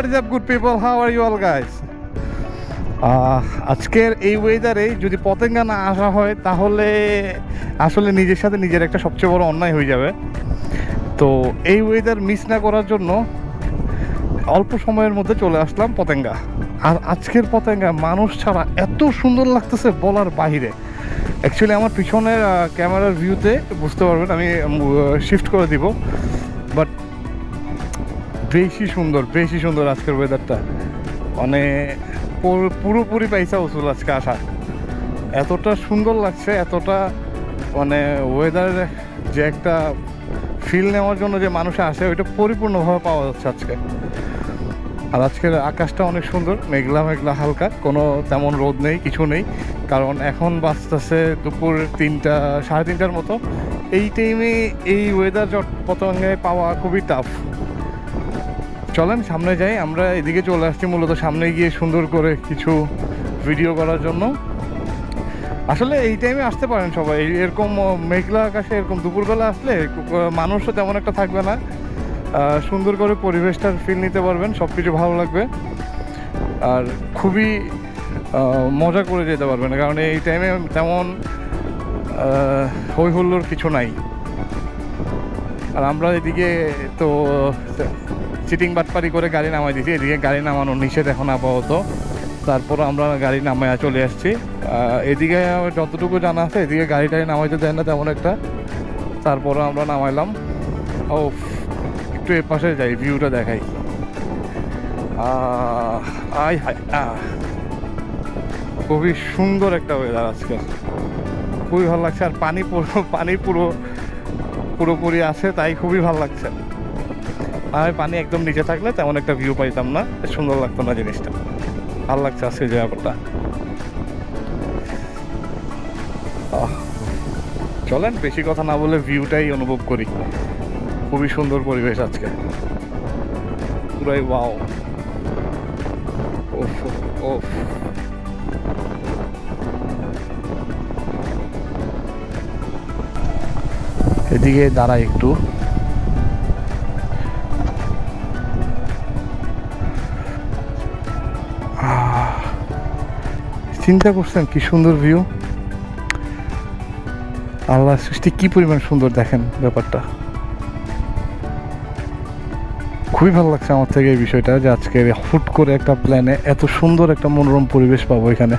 What is up, good people? How are you all guys? আজকের এই ওয়েদারে যদি পতেঙ্গা না আসা হয় তাহলে আসলে নিজের সাথে নিজের একটা সবচেয়ে বড় অন্যায় হয়ে যাবে। তো এই ওয়েদার মিস না করার জন্য অল্প সময়ের মধ্যে চলে আসলাম পতেঙ্গা। আর আজকের পতেঙ্গা মানুষ ছাড়া এত সুন্দর লাগতেছে বলার বাহিরে। অ্যাকচুয়ালি আমার পিছনের ক্যামেরার ভিউতে বুঝতে পারবেন, আমি শিফট করে দিব, বাট বেশি সুন্দর আজকের ওয়েদারটা। মানে পুরোপুরি পয়সা উসুল আজকে আসা, এতটা সুন্দর লাগছে, এতটা মানে ওয়েদার যে একটা ফিল নেওয়ার জন্য যে মানুষ আসে ওইটা পরিপূর্ণভাবে পাওয়া যাচ্ছে আজকে। আর আজকের আকাশটা অনেক সুন্দর, মেঘলা মেঘলা হালকা, কোনো তেমন রোদ নেই, কিছু নেই, কারণ এখন বাজতেছে দুপুর 3টা 3:30টার মতো। এই টাইমে এই ওয়েদার পতঙ্গায় পাওয়া খুবই টাফ। চলেন সামনে যাই, আমরা এদিকে চলে আসছি মূলত সামনে গিয়ে সুন্দর করে কিছু ভিডিও করার জন্য। আসলে এই টাইমে আসতে পারেন সবাই, এরকম মেঘলা আকাশে এরকম দুপুরবেলা আসলে মানুষও তেমন একটা থাকবে না, সুন্দর করে পরিবেশটার ফিল নিতে পারবেন, সব কিছু ভালো লাগবে আর খুবই মজা করে যেতে পারবেন, কারণ এই টাইমে তেমন হই হুল্লোড় কিছু নাই। আর আমরা এদিকে তো চিটিং বাটপারি করে গাড়ি নামাই দিয়েছি, এদিকে গাড়ি নামানো নিষেধ এখন আপাতত, তারপর আমরা গাড়ি নামাইয়া চলে আসছি। এদিকে যতটুকু জানা আছে এদিকে গাড়িটাই নামাইতে দেয় না তেমন একটা, তারপরে আমরা নামাইলাম। ও একটু এ পাশে যাই, ভিউটা দেখাই। আয় হায়, খুবই সুন্দর একটা ওয়েদার আজকে, খুবই ভালো লাগছে। আর পানি পুরোপুরি আছে, তাই খুবই ভালো লাগছে। আর পানি একদম নিচে থাকলে তেমন একটা ভিউ পাইতাম না, সুন্দর লাগতো না জিনিসটা। ভালো লাগছে আজকে জায়গাটা। চলেন বেশি কথা না বলে ভিউটাই অনুভব করি। খুবই সুন্দর পরিবেশ আজকে, পুরাই ওয়াও। ওফ ওফ, এদিকে দাঁড়াই একটু। চিন্তা করছেন কি সুন্দর ভিউ, আল্লাহ সৃষ্টি কি পরিমাণ সুন্দর, দেখেন ব্যাপারটা। খুবই ভালো লাগছে আমার থেকে এই বিষয়টা, যে আজকে হুট করে একটা প্ল্যানে এত সুন্দর একটা মনোরম পরিবেশ পাবো এখানে।